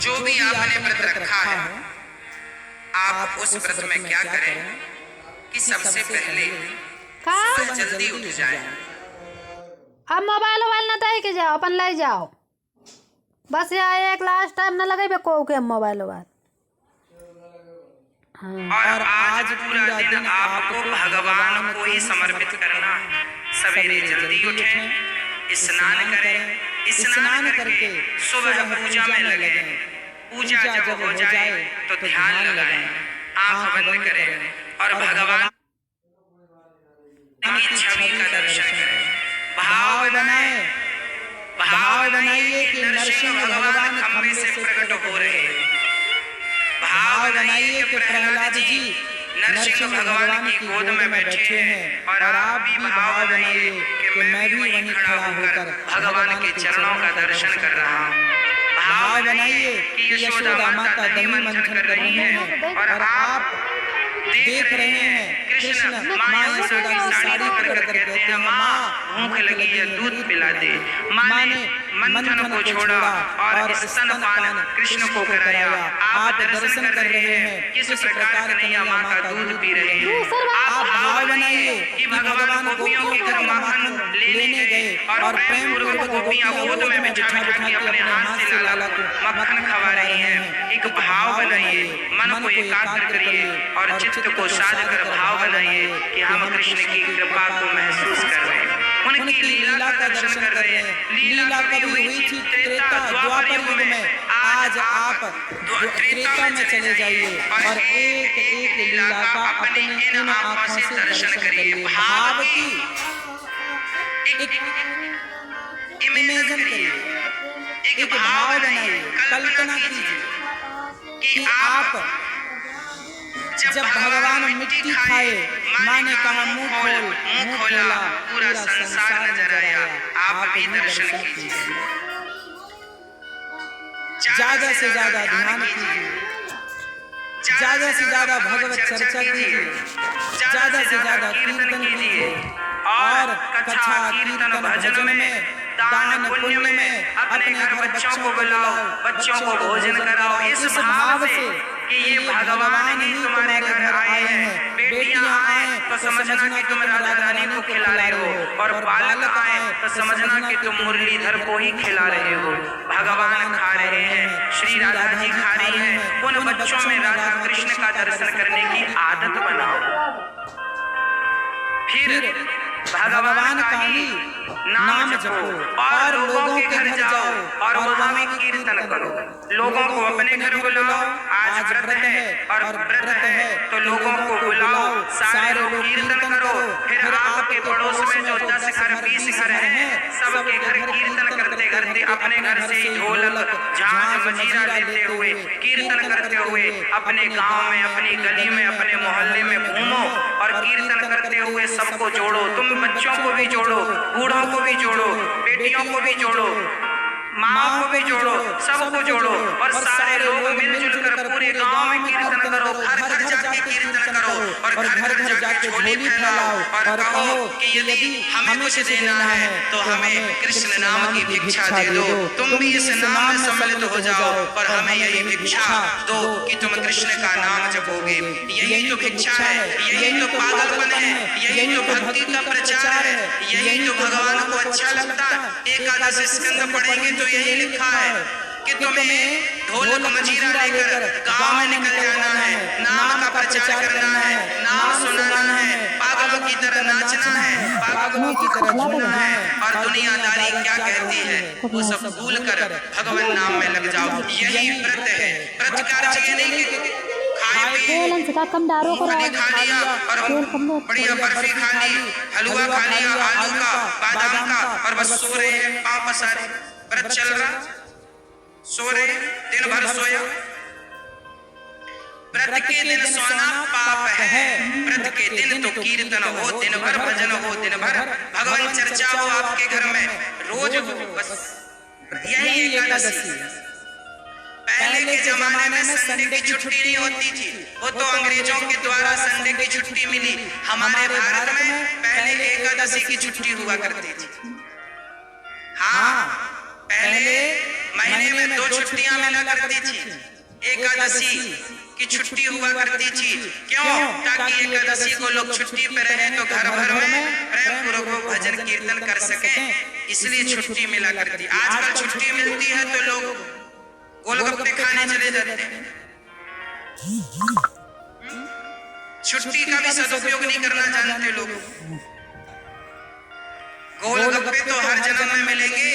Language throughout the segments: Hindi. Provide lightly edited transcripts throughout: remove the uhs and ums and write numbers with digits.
जो भी आपने व्रत रखा है, आप उस व्रत में क्या करें कि सबसे पहले सुबह जल्दी उठ जाए। अब मोबाइल ना दे के जाओ, अपन ले जाओ बस। यहाँ एक लास्ट टाइम ना लगे को के मोबाइल। और आज पूरा दिन आपको भगवान को ही समर्पित करना है। सवेरे जल्दी उठें, स्नान करें, स्नान करके सुबह पूजा में लगे। पूजा जब हो जाए तो ध्यान लगाएं, आंख बंद करें और भगवान की छवि का दर्शन करें। भाव बनाइए कि नरसिंह भगवान खंबे से प्रकट हो रहे हैं। भाव बनाइए कि प्रहलाद जी नरसिंह भगवान की गोद में बैठे हैं और आप भी भाव बनाइए कि मैं भी वहीं खड़ा होकर भगवान के चरणों का दर्शन कर रहा हूँ। भाव बनाइए कि यशोदा माता दही मंथन कर रही हैं और आप देख रहे हैं कृष्ण माँ यशोदा की साड़ी पकड़ कर कहते हैं, माँ भूख लगी है, दूध पिला दे। माँ ने मंथन को छोड़ा और स्तनपान कृष्ण को कराया। आप दर्शन कर रहे हैं किस प्रकार कन्हैया माँ का दूध पी रहे हैं। आप भाव बनाइए कि भगवान गोपियों के घर माखन लेने गए और प्रेम पूर्वक गोपियां गोद में बिठा बिठा के अपने हाथ से लाला को मक्खन खवा रही हैं। एक भाव बनाइए, मन को एकाग्र करिए और चित्त को साध कर भाव बनाइए कि हम कृष्ण की कृपा को महसूस कर रहे हैं, उनकी लीला का दर्शन कर रहे हैं। लीला कभी हुई थी त्रेता द्वापर युग में, आज आप त्रेता में चले जाइए और एक एक लीला का अपने इन आंखों से दर्शन करिए। भाव की एक इमेजिन करिए, एक भाव बनाइए, कल्पना कीजिए कि आप जब भगवान मिट्टी खाए, माँ ने कहा मुंह खोला, पूरा संसार नजर आया। आप भी दर्शन कीजिए, ज्यादा से ज्यादा ध्यान कीजिए, ज्यादा से ज्यादा भगवत चर्चा कीजिए, ज्यादा से ज्यादा कीर्तन कीजिए और कथा कीर्तन भजन में दान पुण्य में अपने घर बच्चों को बुलाओ, बच्चों को भोजन कराओ इस भाव से कि ये भगवान ही तुम्हारे घर आए हैं। बेटियां आए तो समझना कि तुम राधा रानी को खिला रहे हो और बालक आए तो समझना कि तुम मुरलीधर को ही खिला रहे हो। भगवान खा रहे हैं, श्री राधा जी खा रही हैं। उन बच्चों में राधा कृष्ण का दर्शन करने की आदत बनाओ। फिर भगवान का ही नाम जपो और लोगों के घर जाओ और वहां में कीर्तन करो। लोगों को अपने घर बुलाओ, आज व्रत है और व्रत है तो लोगों को बुलाओ, सारे लोग कीर्तन करो। फिर आपके पड़ोस में जो 10 घर 20 घर हैं, सबके घर कीर्तन करते करते अपने घर से ढोलक झांझ मजीरा लेते हुए कीर्तन करते हुए अपने गांव में, अपनी गली में, अपने मोहल्ले में घूमो और कीर्तन करते हुए सबको जोड़ो। तुम बच्चों को भी जोड़ो, बूढ़ों को भी जोड़ो, बेटियों को भी जोड़ो, माँ को भी जोड़ो, सबको जोड़ो और सारे लोग मिलजुल कर पूरे गांव में कीर्तन करो। घर घर जाके कीर्तन करो और घर घर जाके झोली फैलाओ और कहो कि यदि हमें कुछ देना है तो हमें कृष्ण नाम की भिक्षा दे दो। तुम भी इस नाम में सम्मिलित हो जाओ और हमें यही भिक्षा दो कि तुम कृष्ण का नाम जपोगे। यही तो भिक्षा है, यही तो पागलपन है, यही तो भक्ति का प्रचार है, यही तो भगवान को अच्छा लगता है। एकादश स्कंद पढ़ेंगे तो यही लिखा है कि तुम्हें ढोलक मजीरा लेकर गांव में निकल जाना है, नाम का प्रचार करना है, नाम सुनाना है, पागलों की तरह नाचना है, पागलों की तरह झूमना है और दुनियादारी क्या कहती है वो सब भूल कर भगवान नाम में लग जाओ। यही व्रत है। व्रत का अर्थ ये नहीं कि खा लिया और बढ़िया बर्फी खा ली, हलवा खा लिया आलू का, बादाम का और बस सो रहे हैं, पाँव पसारे। व्रत चल रहा, सो रहे, दिन भर सोया। व्रत के दिन सोना पाप है। व्रत के दिन तो कीर्तन हो, दिन भर भजन हो, दिन भर भगवान चर्चा हो आपके घर में, रोज हो। बस यही एकादशी। पहले के जमाने में संडे की छुट्टी नहीं होती थी, वो तो अंग्रेजों के द्वारा संडे की छुट्टी मिली। हमारे भारत में पहले एकादशी की छुट्टी हुआ करती थी। हाँ, पहले महीने में 2 छुट्टियां मिला करती थी। एकादशी की छुट्टी हुआ करती थी। क्यों? ताकि एकादशी को लोग छुट्टी पे रहे तो घर भर में प्रेम पूर्वक भजन कीर्तन कर सके, इसलिए छुट्टी मिला करती। आजकल छुट्टी मिलती है तो लोग गोलगप्पे खाने चले जाते हैं। छुट्टी का भी सदुपयोग नहीं करना जानते लोग। गोलगप्पे तो हर जन्म में मिलेंगे।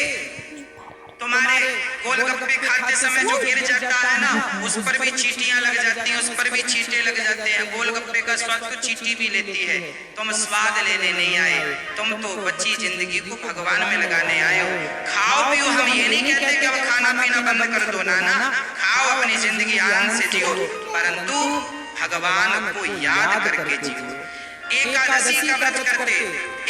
तुम्हारे गोलगप्पे खाते समय जो गिर जाता है ना, उस पर भी चींटियां लग जाती हैं, उस पर भी चींटे लग जाते हैं। गोलगप्पे का स्वाद तो चींटी भी लेती है। तुम स्वाद लेने नहीं आए, तुम तो बच्ची जिंदगी को भगवान में लगाने आए हो। खाओ पियो, हम ये नहीं कहते कि अब खाना पीना बंद कर दो, ना खाओ, अपनी जिंदगी आनंद से जियो, परंतु भगवान को याद करके जियो। एकादशी का व्रत करते,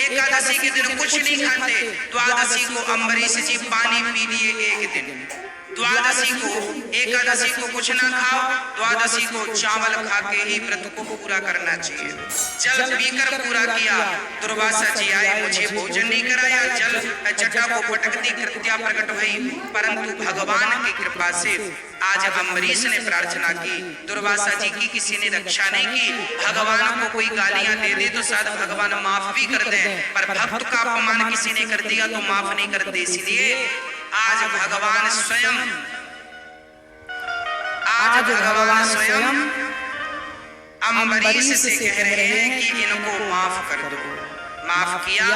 एकादशी के दिन कुछ नहीं खाते। द्वादशी को अम्बरीश जी पानी पी लिए एक दिन। द्वादशी को, एकादशी को कुछ ना खाओ, द्वादशी को चावल खा के ही व्रत को पूरा करना चाहिए। जल पीकर पूरा किया। दुर्वासा जी आए, मुझे भोजन नहीं कराया। जल जटा को पटकती कृत्या प्रकट हुई, परंतु भगवान की कृपा से आज अम्बरीश ने प्रार्थना की। दुर्वासा जी की किसी ने रक्षा नहीं की। भगवान को कोई गालियां दे दे तो शायद भगवान माफ भी कर दे, पर भक्त का अपमान किसी ने कर दिया तो माफ नहीं करते। इसलिए आज भगवान स्वयं अम्बरीश से कह रहे हैं कि इनको माफ कर दो। माफ किया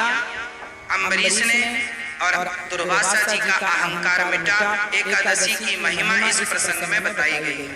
अम्बरीश ने और दुर्वासा जी का अहंकार मिटा। एकादशी की महिमा इस प्रसंग में बताई गई।